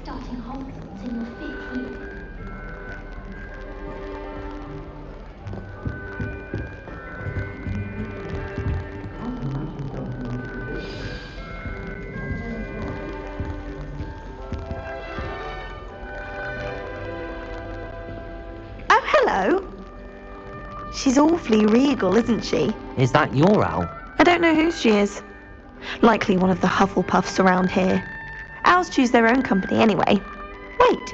starting Hogwarts in your 5th year. Oh, hello. She's awfully regal, isn't she? Is that your owl? I don't know who she is. Likely one of the Hufflepuffs around here. Owls choose their own company anyway. Wait,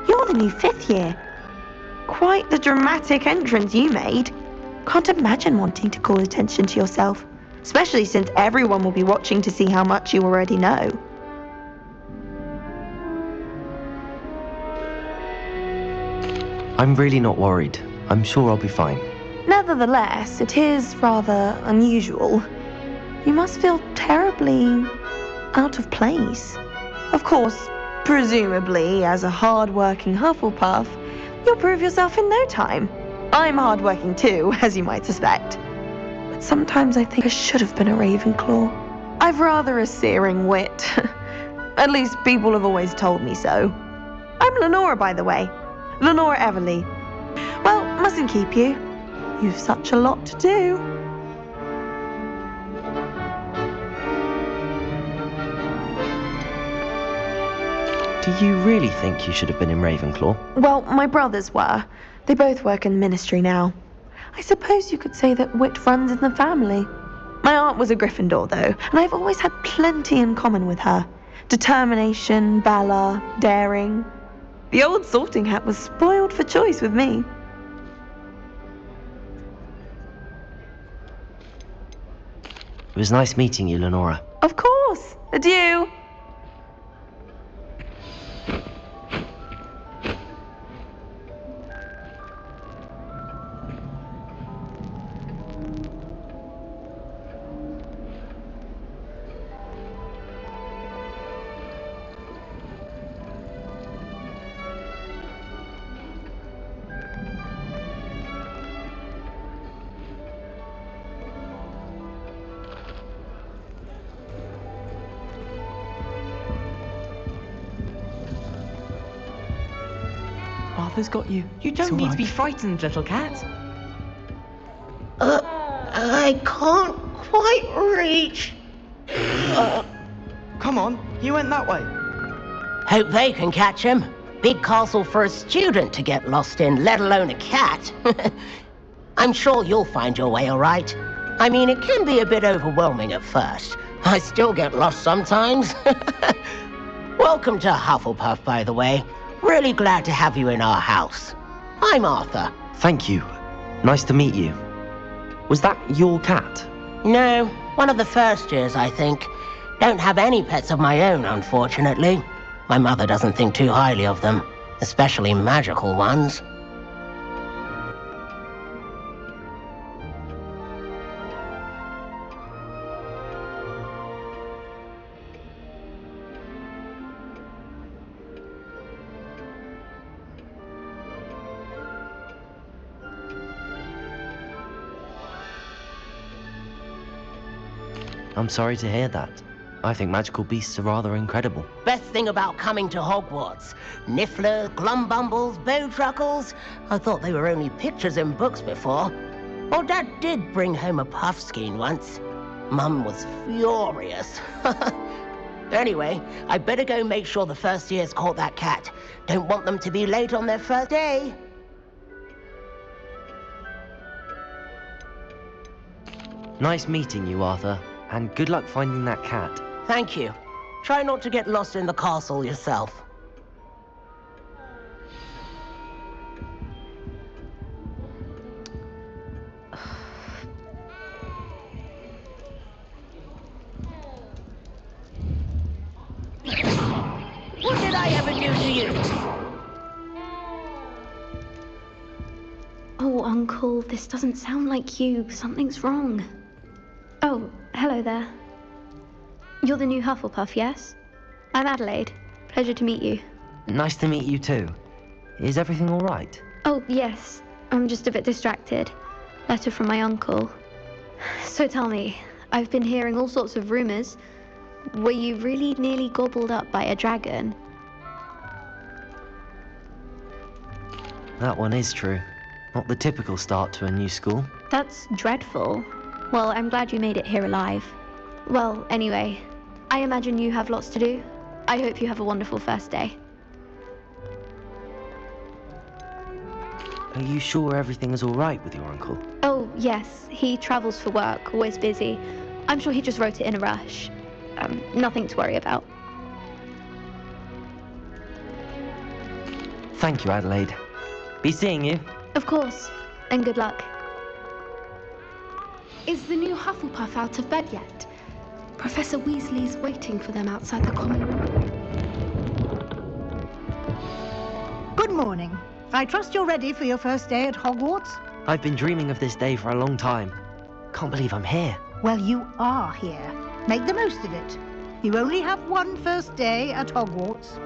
you're the new 5th year. Quite the dramatic entrance you made. Can't imagine wanting to call attention to yourself. especially since everyone will be watching to see how much you already know. I'm really not worried. I'm sure I'll be fine. Nevertheless, it is rather unusual. You must feel terribly out of place. Of course, presumably, as a hard-working Hufflepuff, you'll prove yourself in no time. I'm hard-working too, as you might suspect. But sometimes I think I should have been a Ravenclaw. I've rather a searing wit. At least people have always told me so. I'm Lenora, by the way. Lenora Everly. Well, mustn't keep you. You've such a lot to do. Do you really think you should have been in Ravenclaw? Well, my brothers were. They both work in the ministry now. I suppose you could say that wit runs in the family. My aunt was a Gryffindor, though, and I've always had plenty in common with her. Determination, valor, daring. The old sorting hat was spoiled for choice with me. It was nice meeting you, Lenora. Of course. Adieu. Arthur's got you. You don't need to be frightened, little cat. I can't quite reach. Come on, he went that way. Hope they can catch him. Big castle for a student to get lost in, let alone a cat. I'm sure you'll find your way all right. I mean, it can be a bit overwhelming at first. I still get lost sometimes. Welcome to Hufflepuff, by the way. Really glad to have you in our house. I'm Arthur. Thank you. Nice to meet you. Was that your cat? No, one of the first years, I think. Don't have any pets of my own, unfortunately. My mother doesn't think too highly of them, especially magical ones. I'm sorry to hear that. I think magical beasts are rather incredible. Best thing about coming to Hogwarts. Niffler, Glumbumbles, Bowtruckles. I thought they were only pictures in books before. Well, Dad did bring home a puffskein once. Mum was furious. Anyway, I better go make sure the first years caught that cat. Don't want them to be late on their first day. Nice meeting you, Arthur. And good luck finding that cat. Thank you. Try not to get lost in the castle yourself. What did I ever do to you? Oh, Uncle, this doesn't sound like you. Something's wrong. Oh, hello there. You're the new Hufflepuff, yes? I'm Adelaide. Pleasure to meet you. Nice to meet you too. Is everything all right? Oh, yes. I'm just a bit distracted. Letter from my uncle. So tell me, I've been hearing all sorts of rumors. Were you really nearly gobbled up by a dragon? That one is true. Not the typical start to a new school. That's dreadful. Well, I'm glad you made it here alive. Well, anyway, I imagine you have lots to do. I hope you have a wonderful first day. Are you sure everything is all right with your uncle? Oh, yes. He travels for work, always busy. I'm sure he just wrote it in a rush. Nothing to worry about. Thank you, Adelaide. Be seeing you. Of course. And good luck. Is the new Hufflepuff out of bed yet? Professor Weasley's waiting for them outside the common room. Good morning. I trust you're ready for your first day at Hogwarts? I've been dreaming of this day for a long time. Can't believe I'm here. Well, you are here. Make the most of it. You only have one first day at Hogwarts.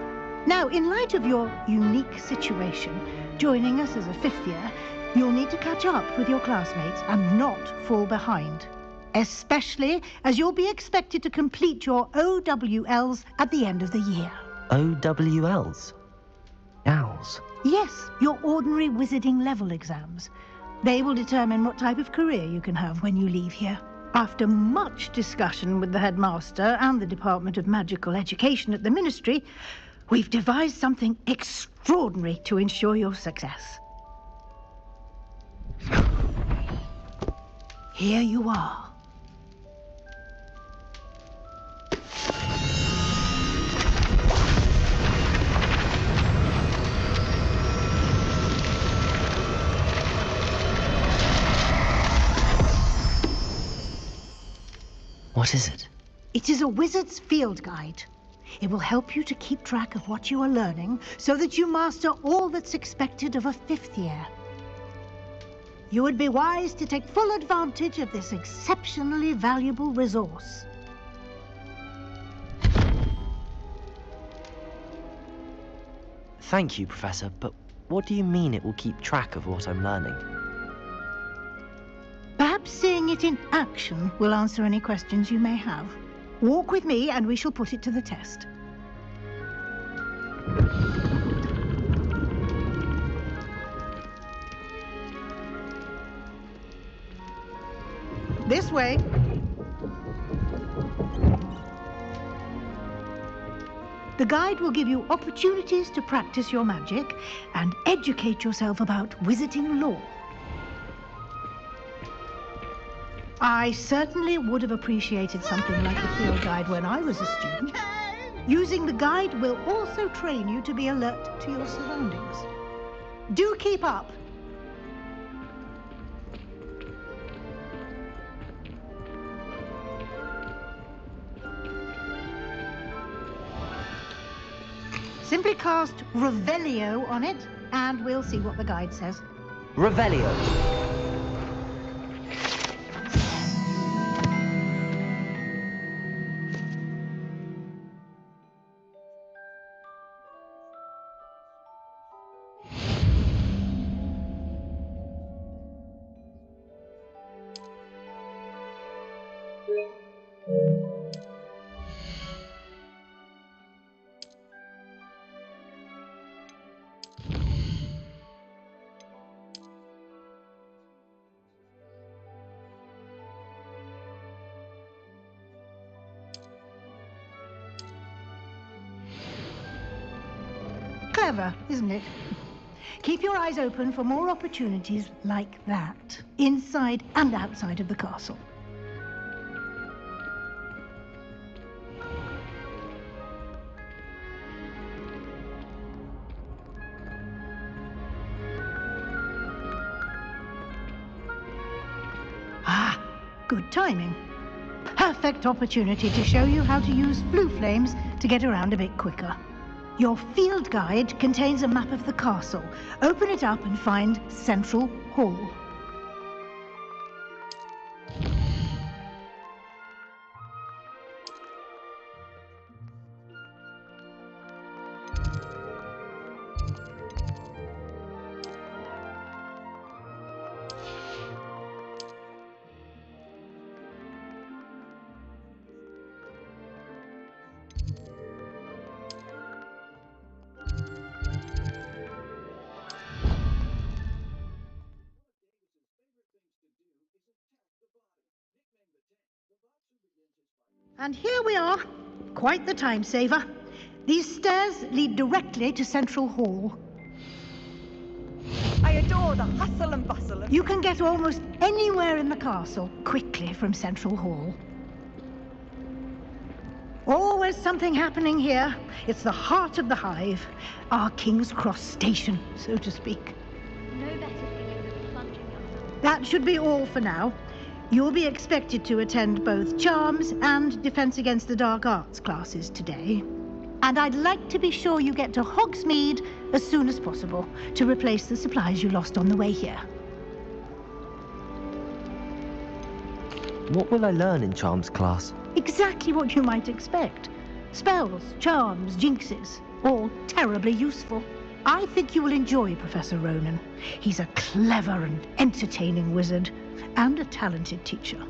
Now, in light of your unique situation, joining us as a fifth year, you'll need to catch up with your classmates and not fall behind. Especially as you'll be expected to complete your OWLs at the end of the year. OWLs? Owls? Yes, your ordinary wizarding level exams. They will determine what type of career you can have when you leave here. After much discussion with the headmaster and the Department of Magical Education at the Ministry, we've devised something extraordinary to ensure your success. Here you are. What is it? It is a wizard's field guide. It will help you to keep track of what you are learning so that you master all that's expected of a fifth year. You would be wise to take full advantage of this exceptionally valuable resource. Thank you, Professor, but what do you mean it will keep track of what I'm learning? Perhaps seeing it in action will answer any questions you may have. Walk with me and we shall put it to the test. This way. The guide will give you opportunities to practice your magic and educate yourself about wizarding lore. I certainly would have appreciated something like the field guide when I was a student. Using the guide will also train you to be alert to your surroundings. Do keep up. Simply cast Revelio on it, and we'll see what the guide says. Revelio. Clever, isn't it? Keep your eyes open for more opportunities like that, inside and outside of the castle. Ah, good timing. Perfect opportunity to show you how to use blue flames to get around a bit quicker. Your field guide contains a map of the castle. Open it up and find Central Hall. And here we are. Quite the time saver. These stairs lead directly to Central Hall. I adore the hustle and bustle of... You can get almost anywhere in the castle quickly from Central Hall. Always something happening here. It's the heart of the hive. Our King's Cross station, so to speak. No better feeling than plunging yourself. That should be all for now. You'll be expected to attend both Charms and Defense Against the Dark Arts classes today. And I'd like to be sure you get to Hogsmeade as soon as possible to replace the supplies you lost on the way here. What will I learn in Charms class? Exactly what you might expect. Spells, charms, jinxes, all terribly useful. I think you will enjoy Professor Ronan. He's a clever and entertaining wizard, and a talented teacher.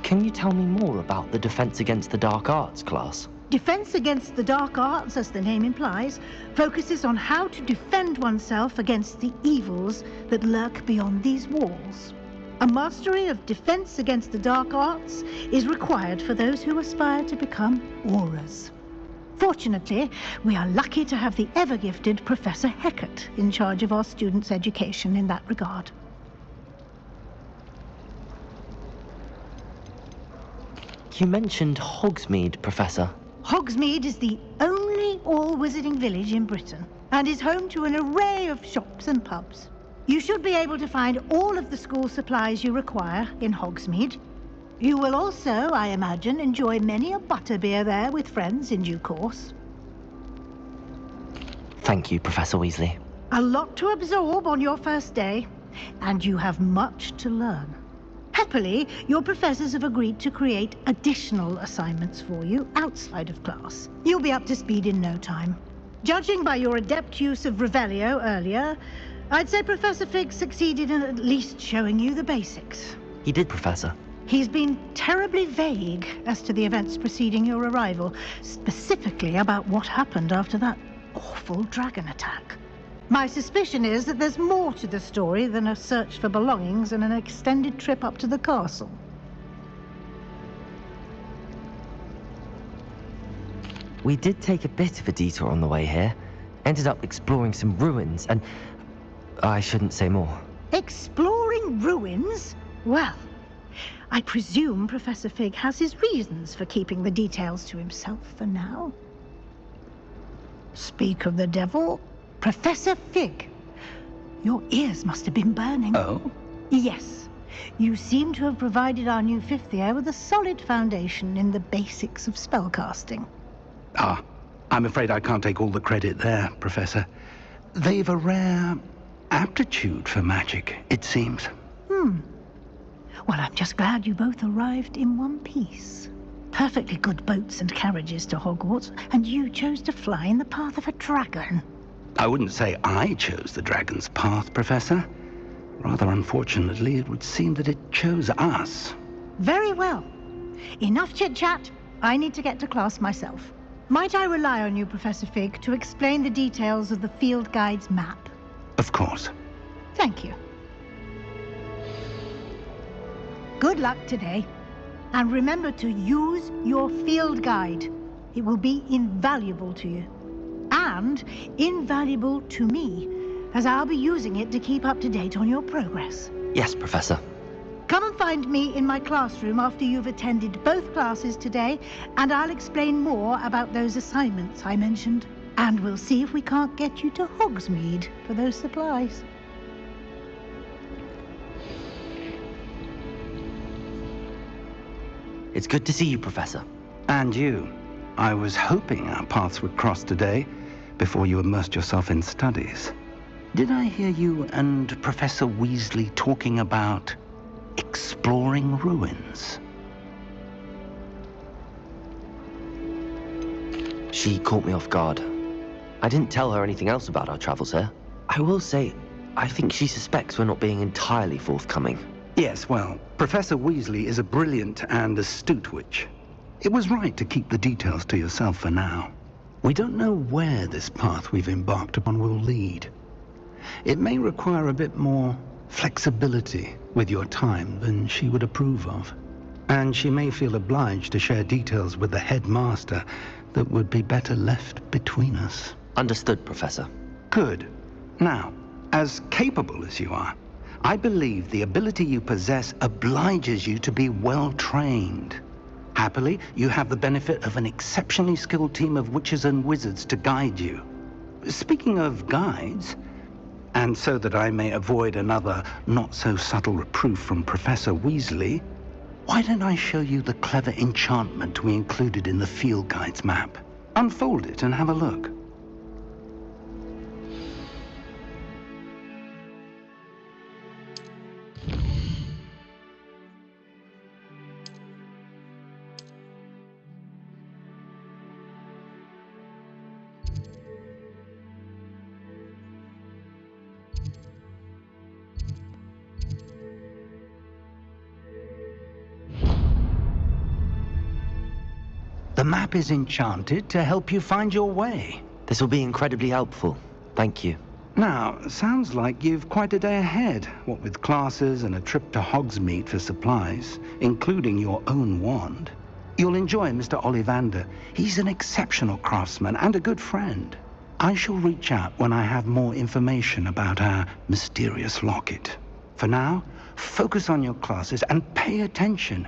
Can you tell me more about the Defense Against the Dark Arts class? Defense Against the Dark Arts, as the name implies, focuses on how to defend oneself against the evils that lurk beyond these walls. A mastery of Defense Against the Dark Arts is required for those who aspire to become Aurors. Fortunately, we are lucky to have the ever-gifted Professor Hecat in charge of our students' education in that regard. You mentioned Hogsmeade, Professor. Hogsmeade is the only all-wizarding village in Britain and is home to an array of shops and pubs. You should be able to find all of the school supplies you require in Hogsmeade. You will also, I imagine, enjoy many a butterbeer there with friends in due course. Thank you, Professor Weasley. A lot to absorb on your first day, and you have much to learn. Happily, your professors have agreed to create additional assignments for you outside of class. You'll be up to speed in no time. Judging by your adept use of Revelio earlier, I'd say Professor Fig succeeded in at least showing you the basics. He did, Professor. He's been terribly vague as to the events preceding your arrival, specifically about what happened after that awful dragon attack. My suspicion is that there's more to the story than a search for belongings and an extended trip up to the castle. We did take a bit of a detour on the way here. Ended up exploring some ruins and... I shouldn't say more. Exploring ruins? Well, I presume Professor Fig has his reasons for keeping the details to himself for now. Speak of the devil, Professor Fig. Your ears must have been burning. Oh? Yes. You seem to have provided our new fifth year with a solid foundation in the basics of spellcasting. Ah, I'm afraid I can't take all the credit there, Professor. They've a rare aptitude for magic, it seems. Well, I'm just glad you both arrived in one piece. Perfectly good boats and carriages to Hogwarts, and you chose to fly in the path of a dragon. I wouldn't say I chose the dragon's path, Professor. Rather unfortunately, it would seem that it chose us. Very well. Enough chit-chat. I need to get to class myself. Might I rely on you, Professor Fig, to explain the details of the field guide's map? Of course. Thank you. Good luck today. And remember to use your field guide. It will be invaluable to you. And invaluable to me, as I'll be using it to keep up to date on your progress. Yes, Professor. Come and find me in my classroom after you've attended both classes today, and I'll explain more about those assignments I mentioned. And we'll see if we can't get you to Hogsmeade for those supplies. It's good to see you, Professor. And you. I was hoping our paths would cross today, before you immersed yourself in studies. Did I hear you and Professor Weasley talking about exploring ruins? She caught me off guard. I didn't tell her anything else about our travels here. I will say, I think she suspects we're not being entirely forthcoming. Yes, well, Professor Weasley is a brilliant and astute witch. It was right to keep the details to yourself for now. We don't know where this path we've embarked upon will lead. It may require a bit more flexibility with your time than she would approve of. And she may feel obliged to share details with the headmaster that would be better left between us. Understood, Professor. Good. Now, as capable as you are, I believe the ability you possess obliges you to be well trained. Happily, you have the benefit of an exceptionally skilled team of witches and wizards to guide you. Speaking of guides, And so that I may avoid another not-so-subtle reproof from Professor Weasley, why don't I show you the clever enchantment we included in the field guide's map? Unfold it and have a look. The map is enchanted to help you find your way. This will be incredibly helpful. Thank you. Now, sounds like you've quite a day ahead, what with classes and a trip to Hogsmeade for supplies, including your own wand. You'll enjoy Mr. Ollivander. He's an exceptional craftsman and a good friend. I shall reach out when I have more information about our mysterious locket. For now, focus on your classes and pay attention.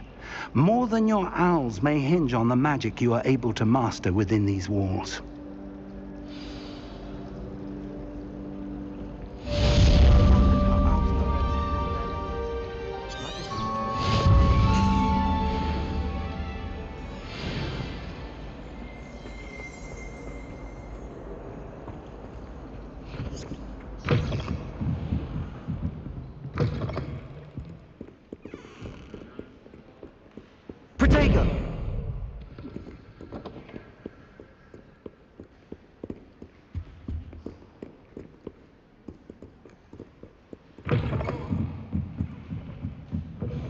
More than your owls may hinge on the magic you are able to master within these walls. Protego!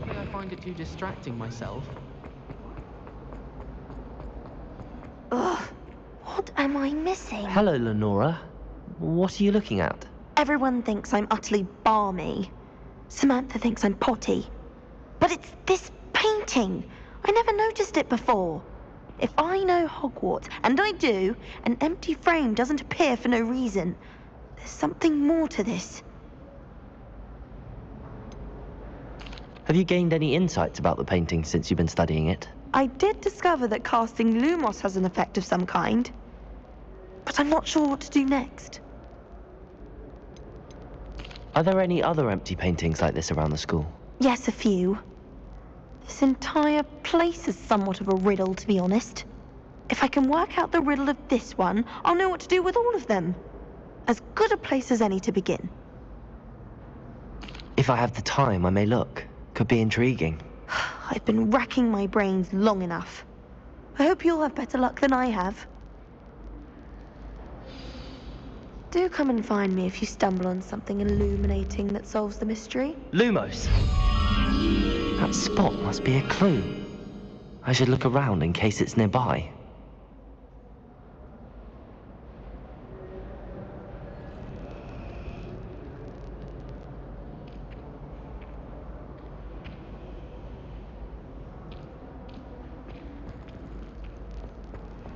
I find it too distracting myself. Ugh, what am I missing? Hello, Lenora. What are you looking at? Everyone thinks I'm utterly balmy. Samantha thinks I'm potty. But it's this painting. I never noticed it before. If I know Hogwarts, and I do, an empty frame doesn't appear for no reason. There's something more to this. Have you gained any insights about the painting since you've been studying it? I did discover that casting Lumos has an effect of some kind. But I'm not sure what to do next. Are there any other empty paintings like this around the school? Yes, a few. This entire place is somewhat of a riddle, to be honest. If I can work out the riddle of this one, I'll know what to do with all of them. As good a place as any to begin. If I have the time, I may look. Could be intriguing. I've been racking my brains long enough. I hope you'll have better luck than I have. Do come and find me if you stumble on something illuminating that solves the mystery. Lumos! That spot must be a clue. I should look around in case it's nearby.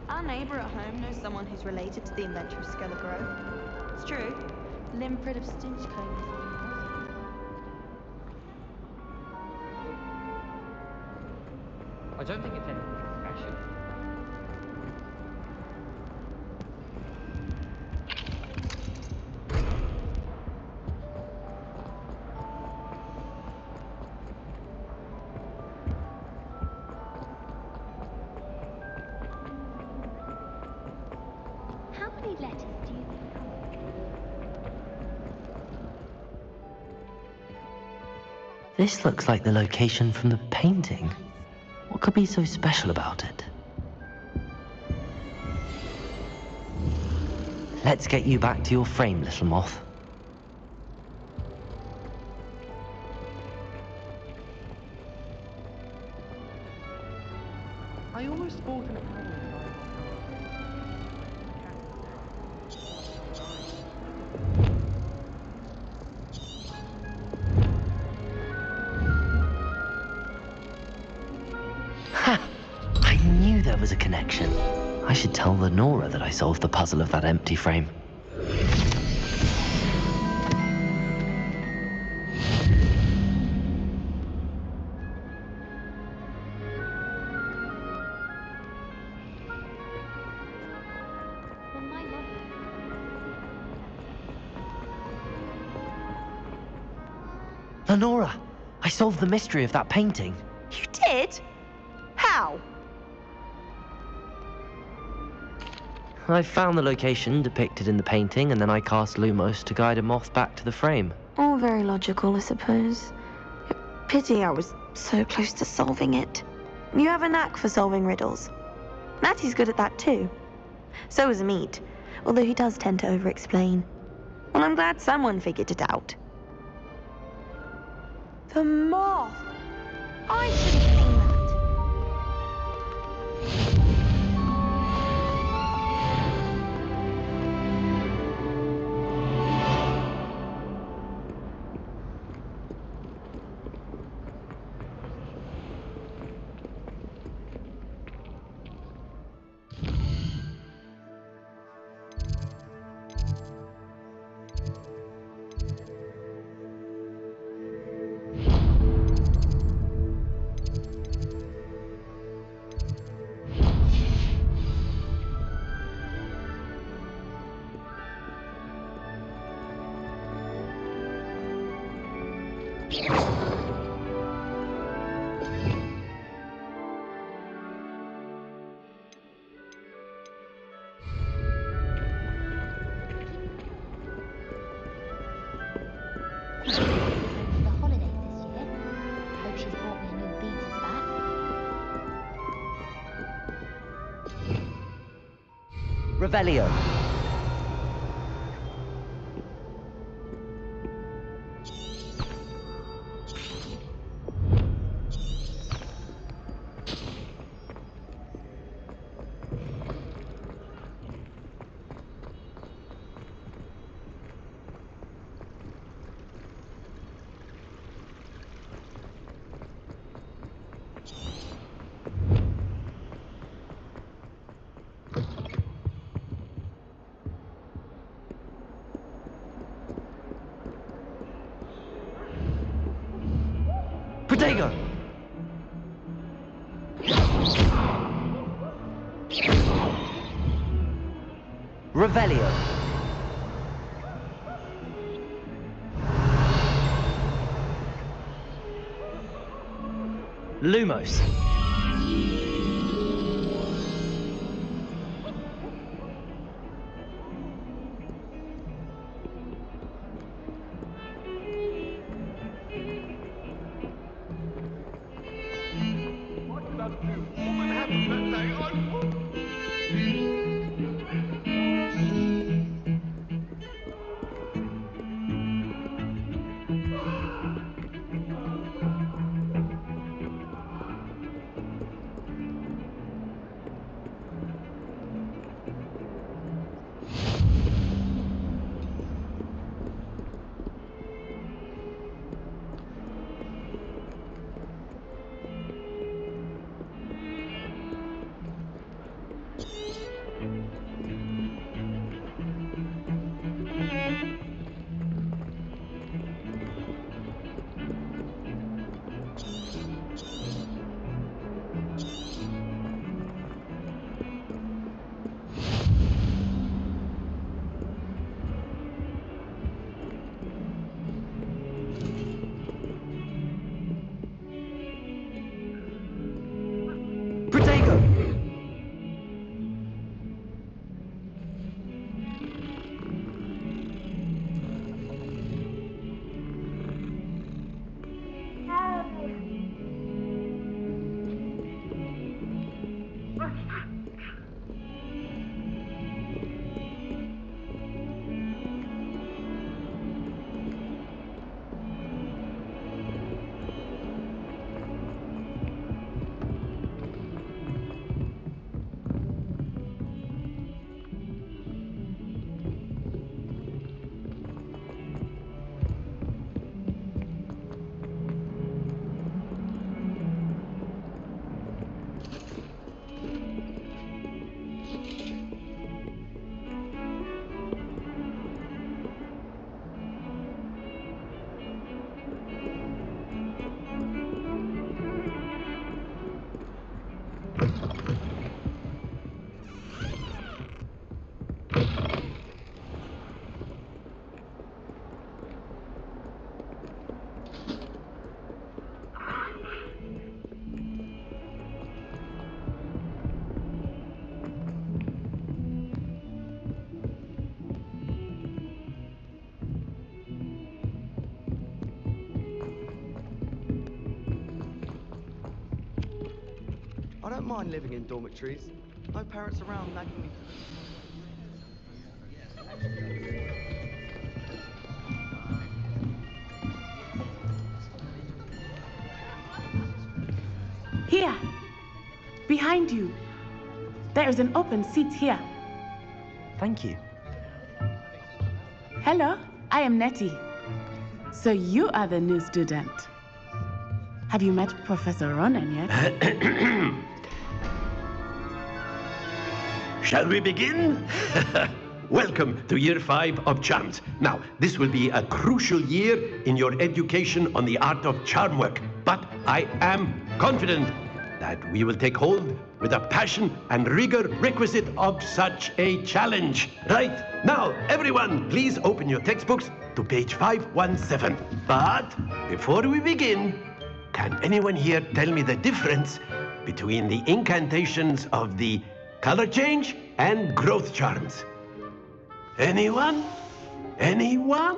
Our neighbour at home knows someone who's related to the inventor of Skelegrove. It's true. Limprid of Stinchcombe is something else. I don't think it's anything special. How many letters do you think? This looks like the location from the painting. What could be so special about it? Let's get you back to your frame, little moth. I almost bought an Ha! I knew there was a connection. I should tell Lenora that I solved the puzzle of that empty frame. Well, my mother. Lenora, I solved the mystery of that painting. You did? How? I found the location depicted in the painting, and then I cast Lumos to guide a moth back to the frame. All very logical, I suppose. Pity I was so close to solving it. You have a knack for solving riddles. Natty's good at that too. So is Meat, although he does tend to over-explain. Well, I'm glad someone figured it out. The moth! I should have seen that. The holidays this year. Hope she's brought me a new beater's back. Revelio. Protego! Revelio. Lumos. don't mind living in dormitories. No parents around nagging me for Here, behind you. There is an open seat here. Thank you. Hello, I am Nettie. So you are the new student. Have you met Professor Ronan yet? Shall we begin? Welcome to Year 5 of Charms. Now, this will be a crucial year in your education on the art of charm work. But I am confident that we will take hold with the passion and rigor requisite of such a challenge. Right, now, everyone, please open your textbooks to page 517. But before we begin, can anyone here tell me the difference between the incantations of the color change and growth charms? Anyone? Anyone?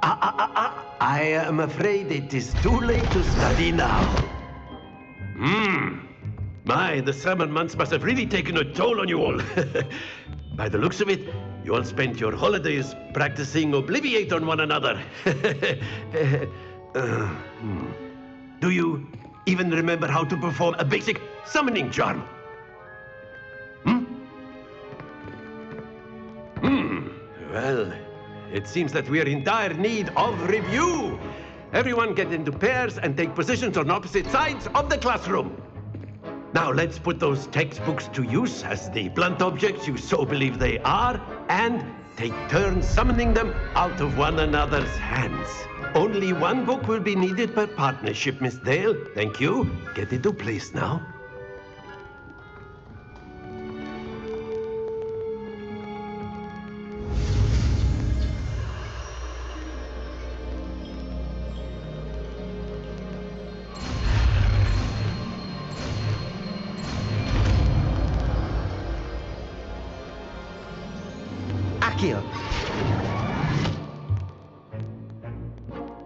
I am afraid it is too late to study now. My, the summer months must have really taken a toll on you all. By the looks of it, you all spent your holidays practicing Obliviate on one another. Do you even remember how to perform a basic summoning charm? Well, it seems that we are in dire need of review. Everyone get into pairs and take positions on opposite sides of the classroom. Now let's put those textbooks to use as the blunt objects you so believe they are, and take turns summoning them out of one another's hands. Only one book will be needed per partnership, Miss Dale. Thank you. Get into place now.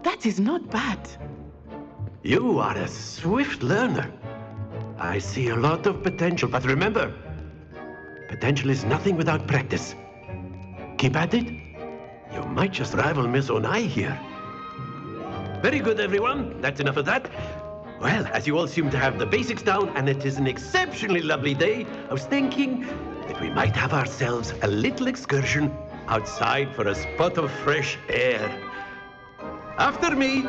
That is not bad. You are a swift learner. I see a lot of potential, but remember, potential is nothing without practice. Keep at it. You might just rival Miss Onai here. Very good, everyone. That's enough of that. Well, as you all seem to have the basics down, and it is an exceptionally lovely day, I was thinking that we might have ourselves a little excursion outside for a spot of fresh air. After me.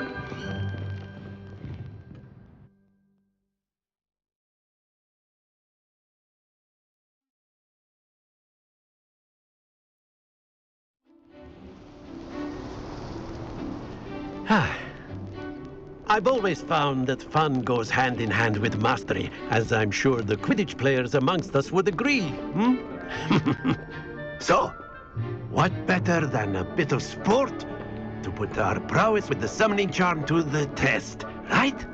I've always found that fun goes hand in hand with mastery, as I'm sure the Quidditch players amongst us would agree. So, what better than a bit of sport to put our prowess with the summoning charm to the test, right?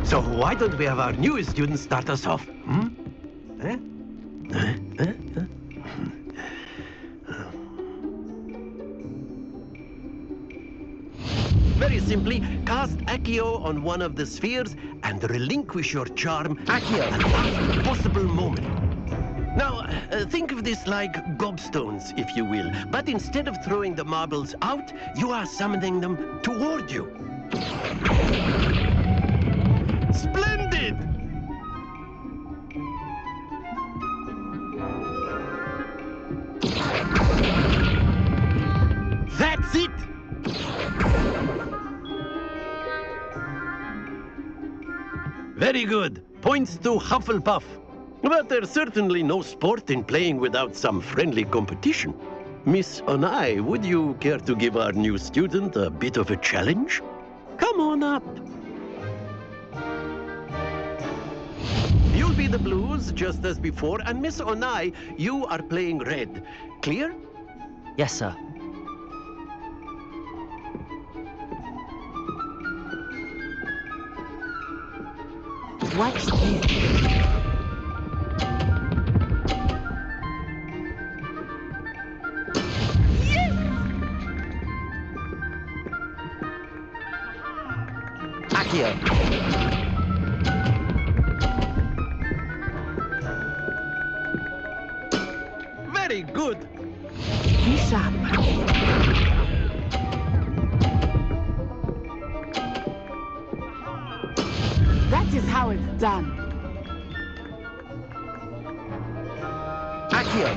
So why don't we have our newest student start us off? Very simply, cast Accio on one of the spheres and relinquish your charm Accio at the last possible moment. Now, think of this like gobstones, if you will. But instead of throwing the marbles out, you are summoning them toward you. Splendid! That's it! Very good. Points to Hufflepuff. But there's certainly no sport in playing without some friendly competition. Miss Onai, would you care to give our new student a bit of a challenge? Come on up. You'll be the blues, just as before, and Miss Onai, you are playing red. Clear? Yes, sir. Watch this. Accio. Very good. Be sharp. That is how it's done. Accio.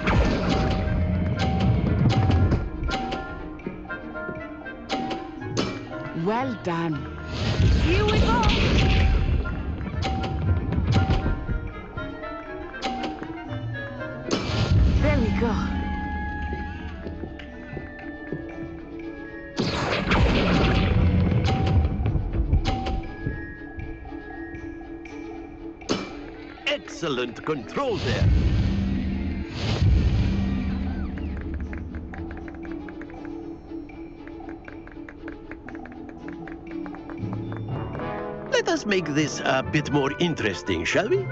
Well done. Here we go. There we go. Excellent control there. Let us make this a bit more interesting, shall we?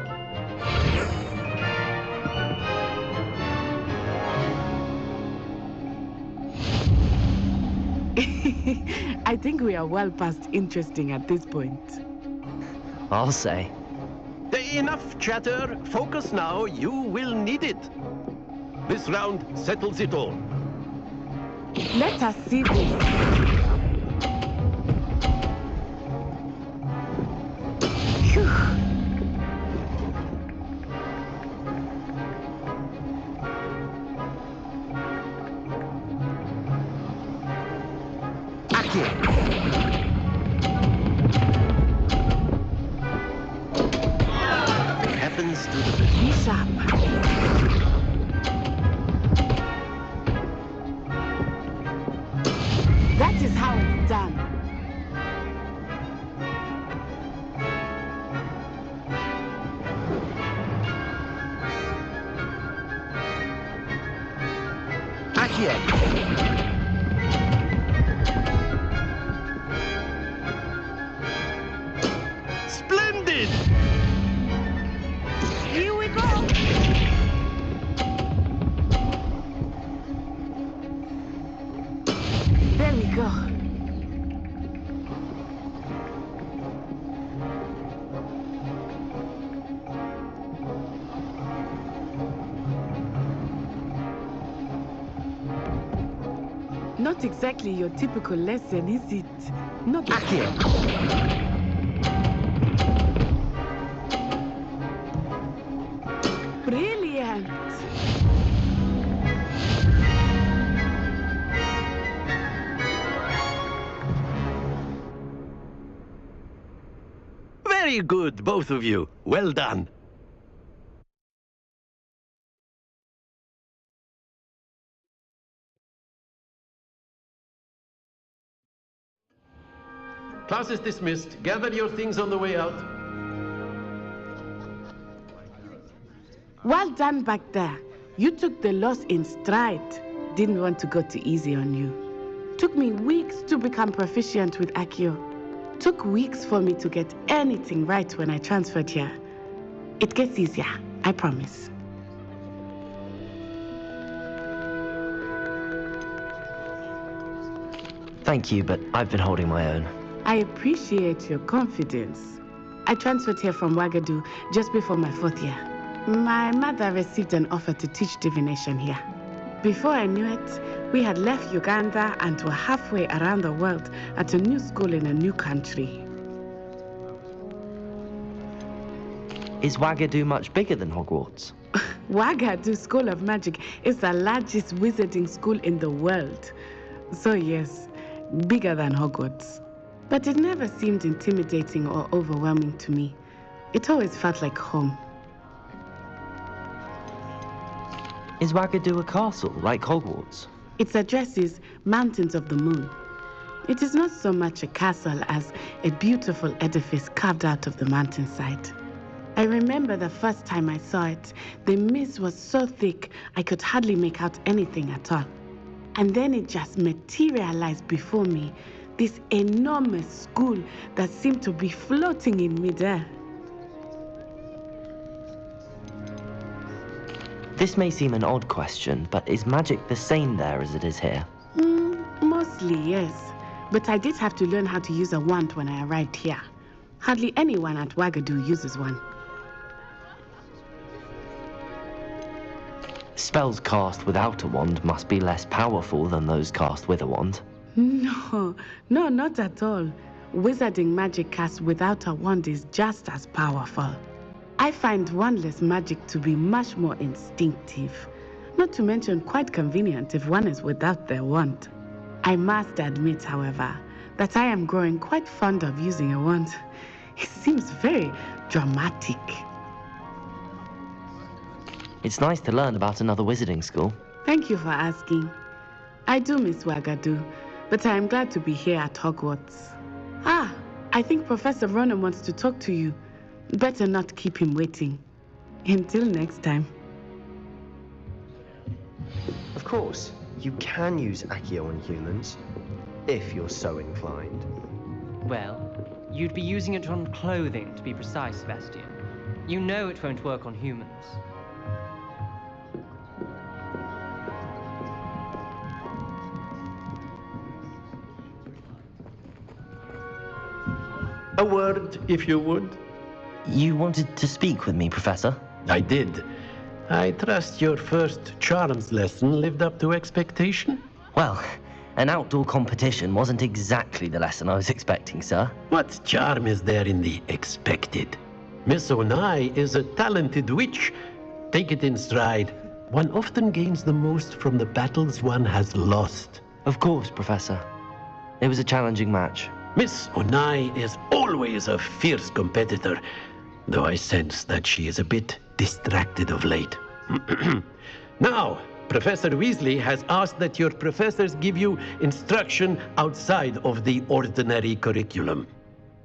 I think we are well past interesting at this point. I'll say. Enough chatter. Focus now. You will need it. This round settles it all. Let us see this. Phew. Happens to the best. Be sharp. That is how it's done. Accio. Splendid! Here we go. There we go. Not exactly your typical lesson, is it? Not Accio. brilliant. Very good, both of you. Well done. Class is dismissed. Gather your things on the way out. Well done back there. You took the loss in stride. Didn't want to go too easy on you. Took me weeks to become proficient with Accio. Took weeks for me to get anything right when I transferred here. It gets easier, I promise. Thank you, but I've been holding my own. I appreciate your confidence. I transferred here from Ouagadougou just before my 4th year. My mother received an offer to teach divination here. Before I knew it, we had left Uganda and were halfway around the world at a new school in a new country. Is Ouagadougou much bigger than Hogwarts? Ouagadougou School of Magic is the largest wizarding school in the world. So yes, bigger than Hogwarts. But it never seemed intimidating or overwhelming to me. It always felt like home. Is Ouagadougou a castle, like Hogwarts? Its address is Mountains of the Moon. It is not so much a castle as a beautiful edifice carved out of the mountainside. I remember the first time I saw it, the mist was so thick I could hardly make out anything at all. And then it just materialized before me, this enormous school that seemed to be floating in midair. This may seem an odd question, but is magic the same there as it is here? Mostly, yes. But I did have to learn how to use a wand when I arrived here. Hardly anyone at Wagadu uses one. Spells cast without a wand must be less powerful than those cast with a wand. No, not at all. Wizarding magic cast without a wand is just as powerful. I find wandless magic to be much more instinctive, not to mention quite convenient if one is without their wand. I must admit, however, that I am growing quite fond of using a wand. It seems very dramatic. It's nice to learn about another wizarding school. Thank you for asking. I do miss Wagadu, but I am glad to be here at Hogwarts. Ah, I think Professor Ronan wants to talk to you. Better not keep him waiting. Until next time. Of course, you can use Accio on humans, if you're so inclined. Well, you'd be using it on clothing, to be precise, Sebastian. You know it won't work on humans. A word, if you would. You wanted to speak with me, Professor? I did. I trust your first charms lesson lived up to expectation? Well, an outdoor competition wasn't exactly the lesson I was expecting, sir. What charm is there in the expected? Miss Onai is a talented witch. Take it in stride. One often gains the most from the battles one has lost. Of course, Professor. It was a challenging match. Miss Onai is always a fierce competitor, though I sense that she is a bit distracted of late. Now, Professor Weasley has asked that your professors give you instruction outside of the ordinary curriculum.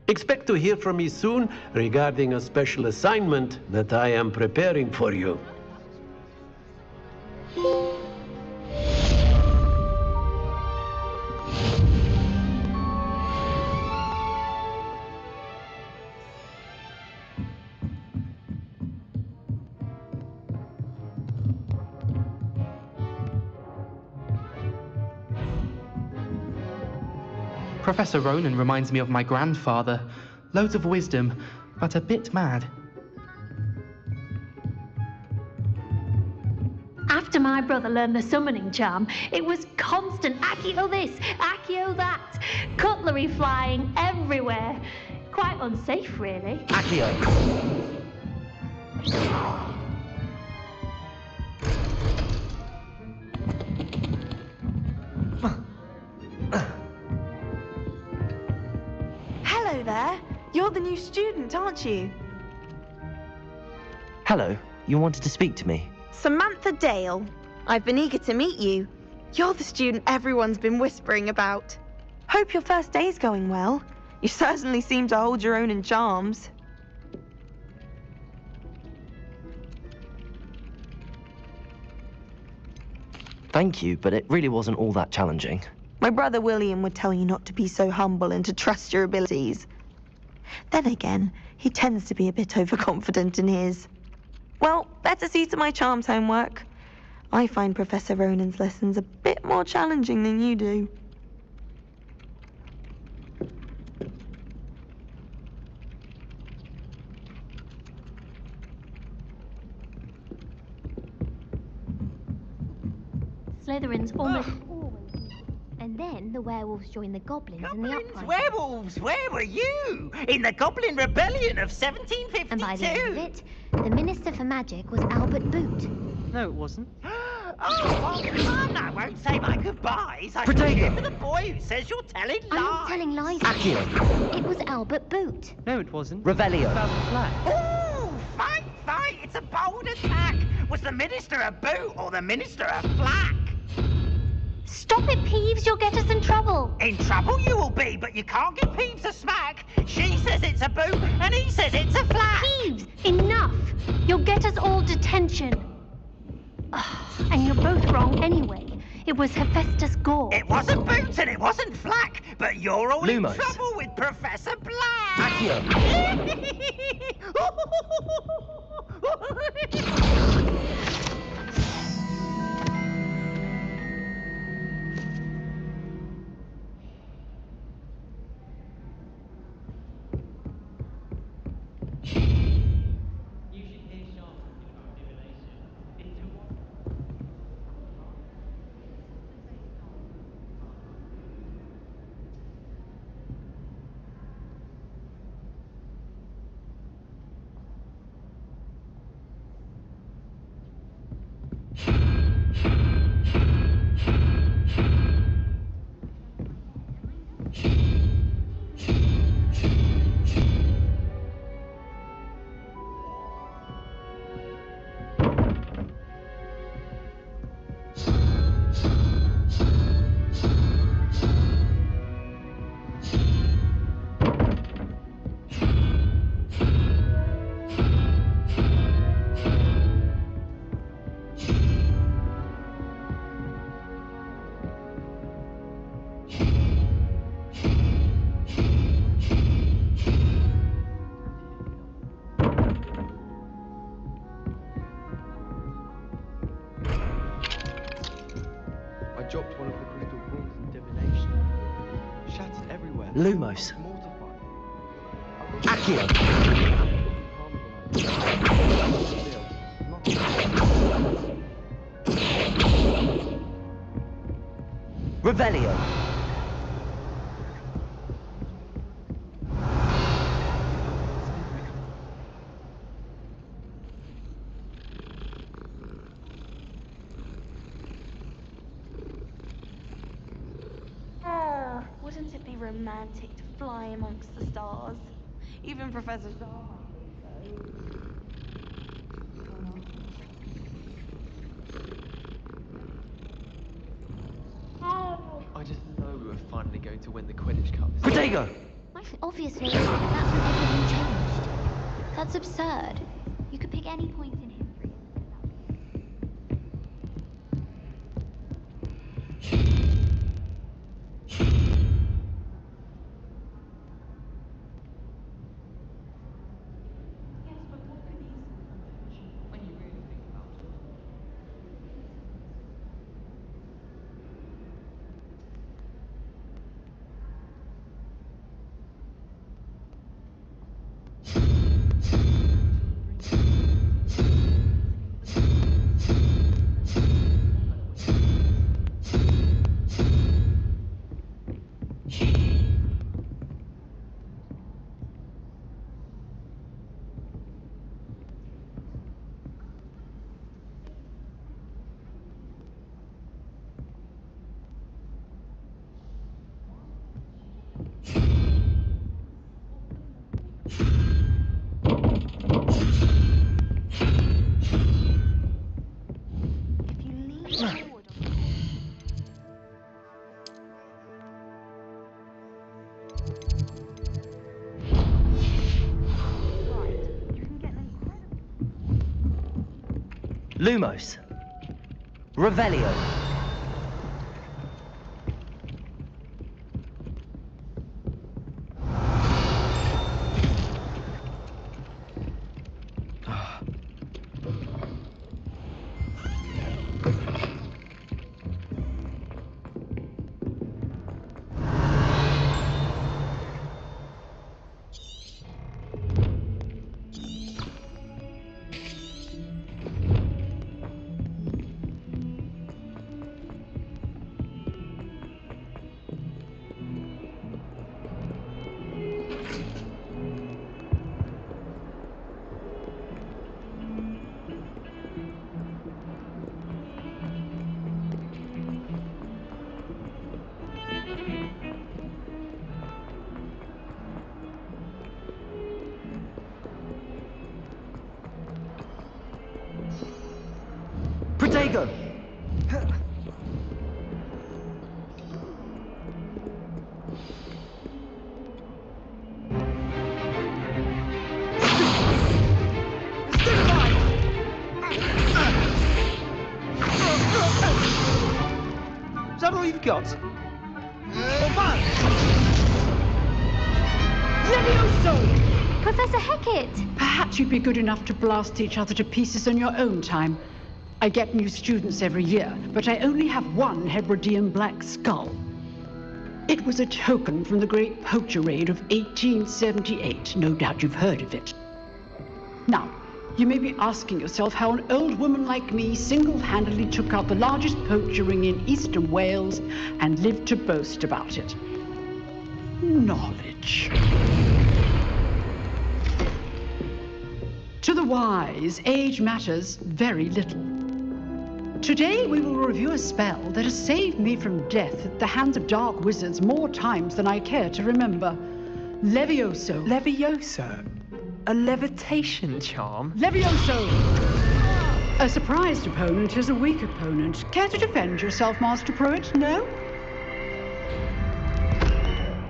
Expect to hear from me soon regarding a special assignment that I am preparing for you. Professor Ronan reminds me of my grandfather. Loads of wisdom, but a bit mad. After my brother learned the summoning charm, it was constant Accio this, Accio that, cutlery flying everywhere. Quite unsafe, really. Accio! Hello there. You're the new student, aren't you? Hello, you wanted to speak to me? Samantha Dale. I've been eager to meet you. You're the student everyone's been whispering about. Hope your first day's going well. You certainly seem to hold your own in charms. Thank you, but it really wasn't all that challenging. My brother William would tell you not to be so humble and to trust your abilities. Then again, he tends to be a bit overconfident in his. Well, better see to my charms homework. I find Professor Ronan's lessons a bit more challenging than you do. Slytherin's almost always. And then the werewolves joined the goblins in the uprising. Werewolves, where were you? In the Goblin Rebellion of 1752. And by the end of it, the Minister for Magic was Albert Boot. No, it wasn't. Oh, well, come on, I won't say my goodbyes. I'm Protego. here for the boy who says you're telling lies. I'm not telling lies. Accio! It was Albert Boot. No, it wasn't. Revelio. About the flag. Oh, fight, fight, it's a bold attack. Was the Minister a boot or the Minister a flack? Stop it, Peeves, you'll get us in trouble. In trouble you will be, but you can't give Peeves a smack. She says it's a boot, and he says it's a flack. Peeves, enough. You'll get us all detention. Ugh, and you're both wrong anyway. It was Hephaestus Gore. It wasn't boots and it wasn't flack, but you're all Lumos. in trouble with Professor Black. Accio! Lumos. Accio. Revelio. Oh, wouldn't it be romantic to fly amongst the stars? Even Professor Shaw might think so. I just know we were finally going to win the Quidditch Cup. Protego! Obviously, that's when everything changed. That's absurd. You could pick any point in history. Lumos. Revelio. Protego! Is that all you've got? Professor Hecat! Perhaps you'd be good enough to blast each other to pieces on your own time. I get new students every year, but I only have one Hebridean black skull. It was a token from the great poacher raid of 1878. No doubt you've heard of it. Now, you may be asking yourself how an old woman like me single-handedly took out the largest poacher ring in eastern Wales and lived to boast about it. Knowledge. To the wise, age matters very little. Today we will review a spell that has saved me from death at the hands of dark wizards more times than I care to remember. Levioso. Levioso? A levitation charm? Levioso! A surprised opponent is a weak opponent. Care to defend yourself, Master Pruitt? No?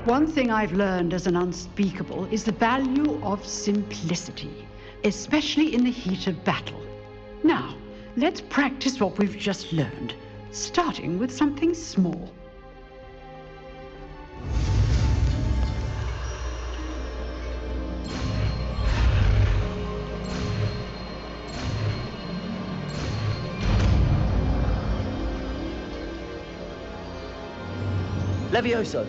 One thing I've learned as an unspeakable is the value of simplicity, especially in the heat of battle. Now, let's practice what we've just learned, starting with something small. Levioso.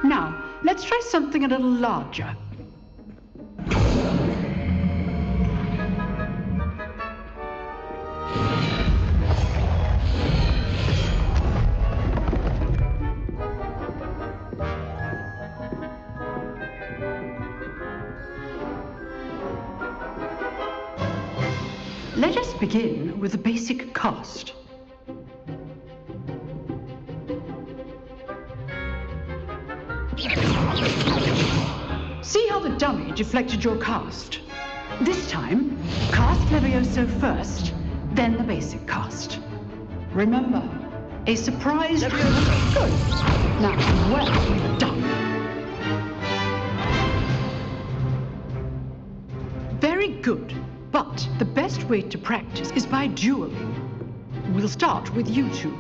Now, let's try something a little larger. Let us begin with the basic cast. See how the dummy deflected your cast? This time, cast Levioso first, then the basic cast. Remember, a surprise... Good. Now, well done. Very good. But the best way to practice is by dueling. We'll start with you two.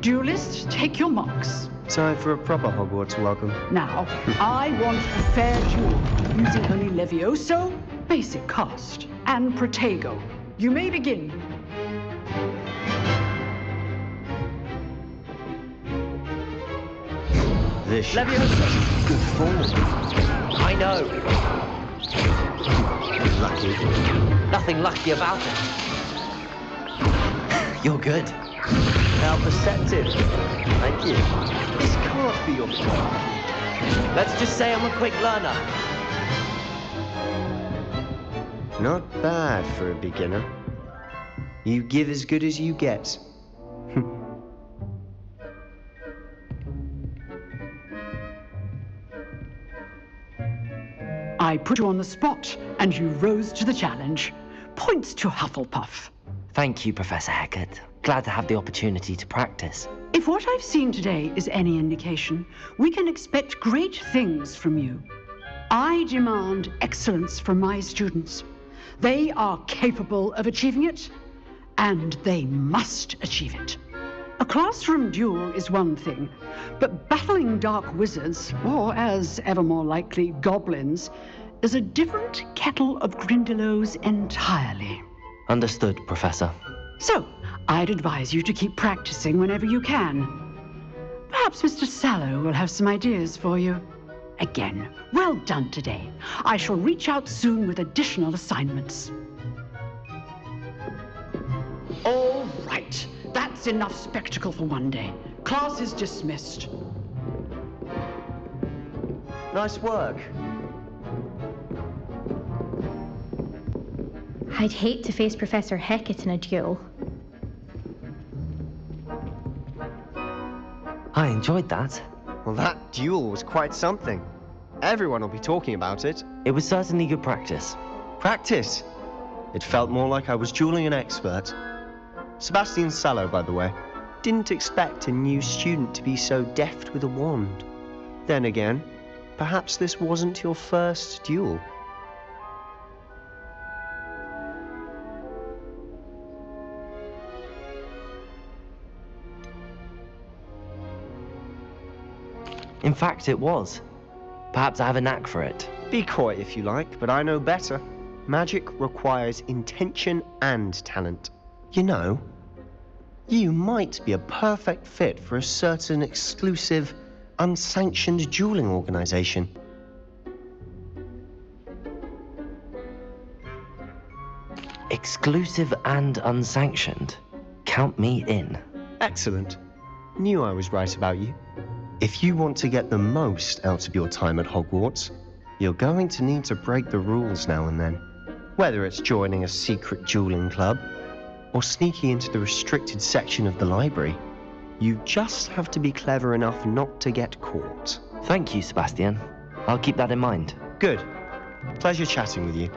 Duelists, take your marks. Time for a proper Hogwarts welcome. Now, I want a fair duel, using only Levioso, basic cast, and Protego. You may begin. This Levioso! Good form. I know. Lucky. Nothing lucky about it. You're good. How perceptive. Thank you. This can't be your fault. Let's just say I'm a quick learner. Not bad for a beginner. You give as good as you get. I put you on the spot, and you rose to the challenge. Points to Hufflepuff. Thank you, Professor Hecat. Glad to have the opportunity to practice. If what I've seen today is any indication, we can expect great things from you. I demand excellence from my students. They are capable of achieving it, and they must achieve it. A classroom duel is one thing, but battling dark wizards, or as ever more likely, goblins, is a different kettle of Grindylows entirely. Understood, Professor. So, I'd advise you to keep practicing whenever you can. Perhaps Mr. Sallow will have some ideas for you. Again, well done today. I shall reach out soon with additional assignments. All right. That's enough spectacle for one day. Class is dismissed. Nice work. I'd hate to face Professor Hecat in a duel. I enjoyed that. Well, that duel was quite something. Everyone will be talking about it. It was certainly good practice. Practice? It felt more like I was dueling an expert. Sebastian Sallow, by the way. Didn't expect a new student to be so deft with a wand. Then again, perhaps this wasn't your first duel. In fact, it was. Perhaps I have a knack for it. Be coy if you like, but I know better. Magic requires intention and talent. You know, you might be a perfect fit for a certain exclusive, unsanctioned dueling organization. Exclusive and unsanctioned. Count me in. Excellent. Knew I was right about you. If you want to get the most out of your time at Hogwarts, you're going to need to break the rules now and then. Whether it's joining a secret dueling club, or sneaking into the restricted section of the library, you just have to be clever enough not to get caught. Thank you, Sebastian. I'll keep that in mind. Good. Pleasure chatting with you.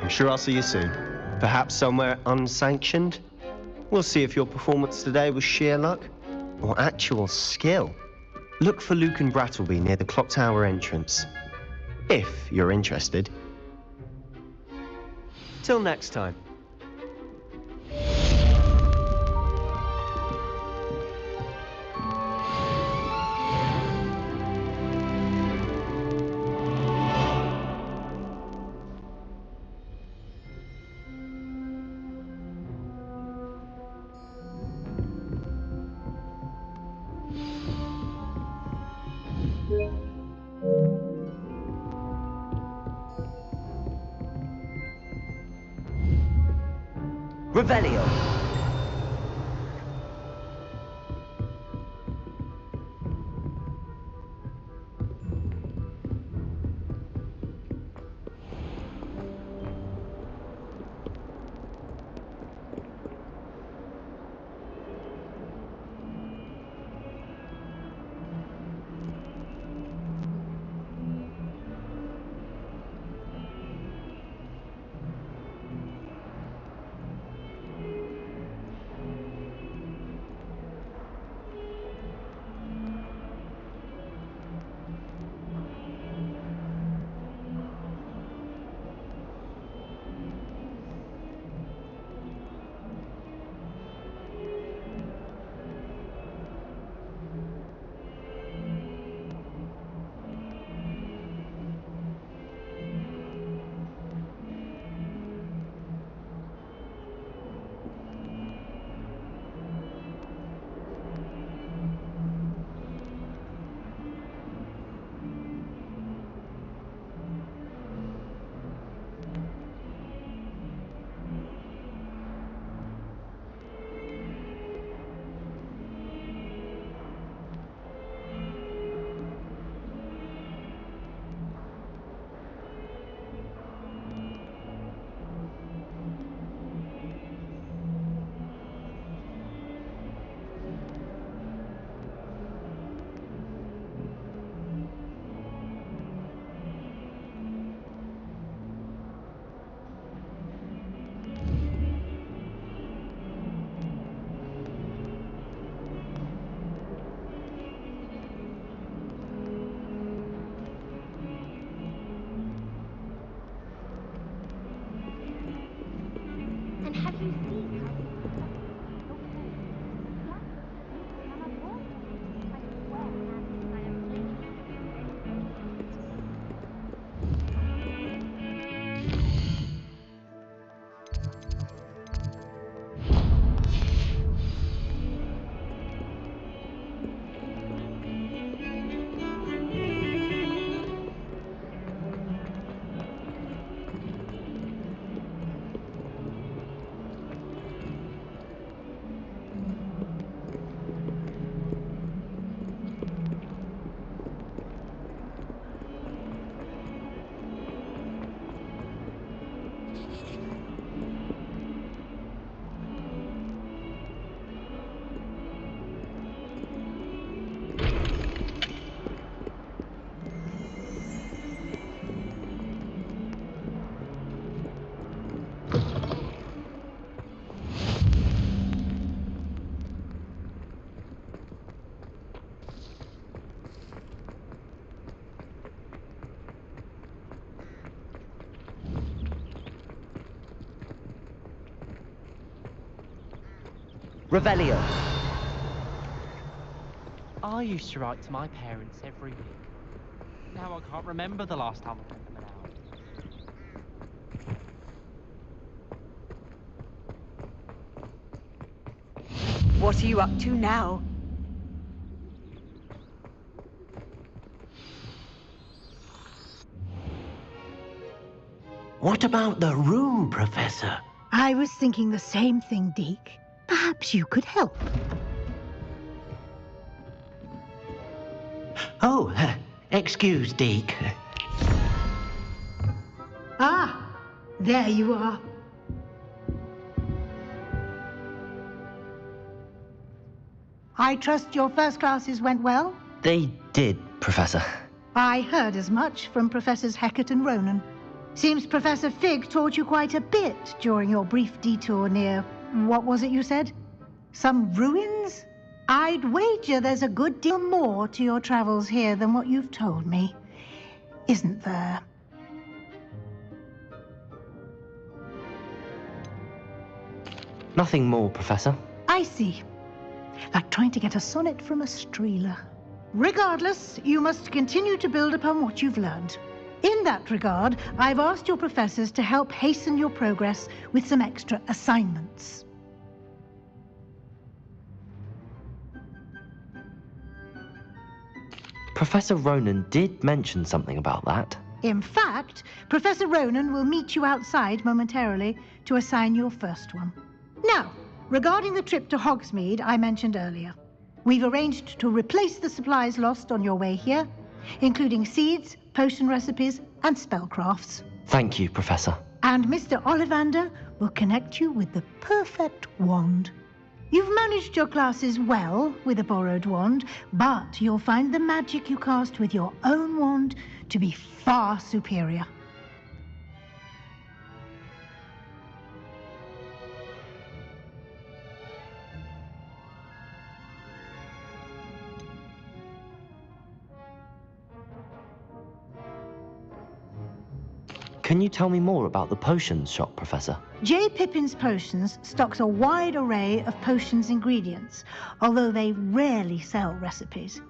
I'm sure I'll see you soon. Perhaps somewhere unsanctioned? We'll see if your performance today was sheer luck or actual skill. Look for Luke and Brattleby near the clock tower entrance, if you're interested. Till next time. Revelio. Revelio. I used to write to my parents every week. Now I can't remember the last time I sent them an hour. What are you up to now? What about the room, Professor? I was thinking the same thing, Deke. Perhaps you could help. Oh, excuse, Deke. Ah, there you are. I trust your first classes went well? They did, Professor. I heard as much from Professors Hecat and Ronan. Seems Professor Fig taught you quite a bit during your brief detour near... what was it you said? Some ruins? I'd wager there's a good deal more to your travels here than what you've told me. Isn't there? Nothing more, Professor. I see. Like trying to get a sonnet from a streeler. Regardless, you must continue to build upon what you've learned. In that regard, I've asked your professors to help hasten your progress with some extra assignments. Professor Ronan did mention something about that. In fact, Professor Ronan will meet you outside momentarily to assign your first one. Now, regarding the trip to Hogsmeade I mentioned earlier, we've arranged to replace the supplies lost on your way here, including seeds, potion recipes, and spellcrafts. Thank you, Professor. And Mr. Ollivander will connect you with the perfect wand. You've managed your classes well with a borrowed wand, but you'll find the magic you cast with your own wand to be far superior. Can you tell me more about the potions shop, Professor? J. Pippin's Potions stocks a wide array of potions ingredients, although they rarely sell recipes.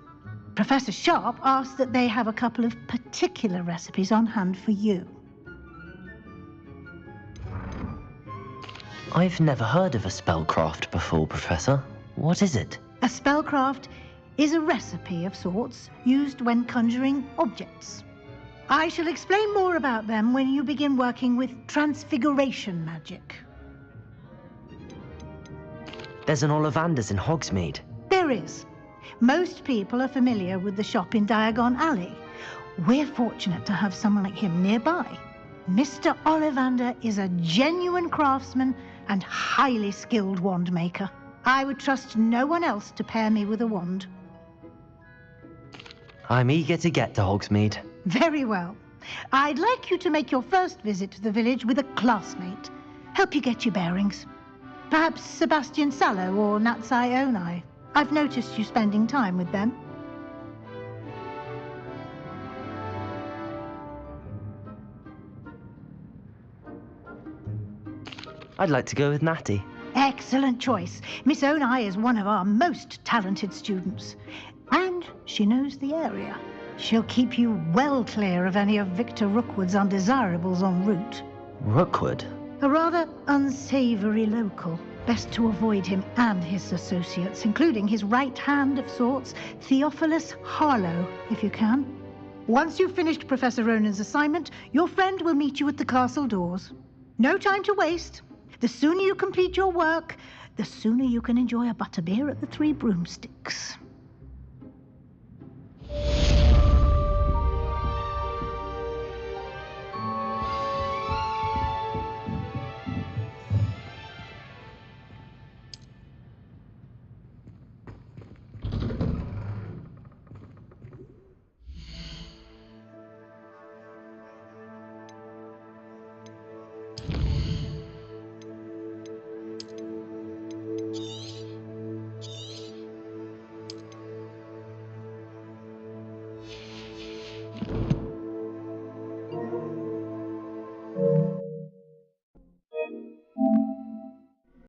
Professor Sharp asked that they have a couple of particular recipes on hand for you. I've never heard of a spellcraft before, Professor. What is it? A spellcraft is a recipe of sorts used when conjuring objects. I shall explain more about them when you begin working with transfiguration magic. There's an Ollivander's in Hogsmeade. There is. Most people are familiar with the shop in Diagon Alley. We're fortunate to have someone like him nearby. Mr. Ollivander is a genuine craftsman and highly skilled wand maker. I would trust no one else to pair me with a wand. I'm eager to get to Hogsmeade. Very well. I'd like you to make your first visit to the village with a classmate. Help you get your bearings. Perhaps Sebastian Sallow or Natsai Onai. I've noticed you spending time with them. I'd like to go with Natty. Excellent choice. Miss Onai is one of our most talented students. And she knows the area. She'll keep you well clear of any of Victor Rookwood's undesirables en route. Rookwood? A rather unsavory local. Best to avoid him and his associates, including his right hand of sorts, Theophilus Harlow, if you can. Once you've finished Professor Ronan's assignment, your friend will meet you at the castle doors. No time to waste. The sooner you complete your work, the sooner you can enjoy a butterbeer at the Three Broomsticks.